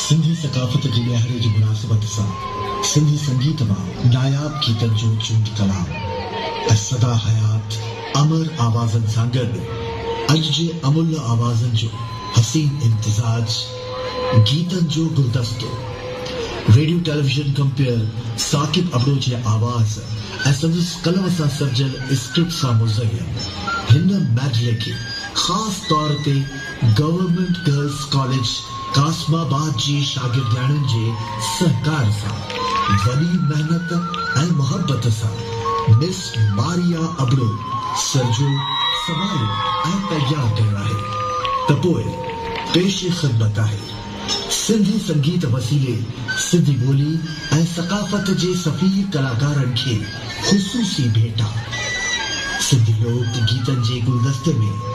सिंधी सकाफ़त जे ॾियारे जी मुनासिबत सां सिंधी संगीत मां नायाब गीतनि जो चूंड कलाम ऐं सदा हयात अमर आवाज़नि सां गॾु अॼु जे अमुल्य आवाज़नि जो हसीन इम्तिज़ाज गीतनि जो गुलदस्तो radio television compere Saqib Abro जे आवाज़ ऐं संदसि कलम सां सजियल स्क्रिप्ट सां मुज़यन हिन मैडले खे ख़ासि तौर ते गवर्नमेंट गर्ल्स कॉलेज कासमाबाद जी शागिर्दाणनि जे सहकार सां वॾी मेहनत ऐं मोहब्बत सां मिस मारिया अबड़ो सरजो संभालियो ऐं तैयार कयो आहे त पोइ पेश ख़िदमत आहे सिंधी संगीत वसीले सिंधी ॿोली ऐं सकाफ़त जे सफ़ीर कलाकारनि खे ख़ुसूसी भेटा सिंधी लोक गीतनि जे गुलदस्ते में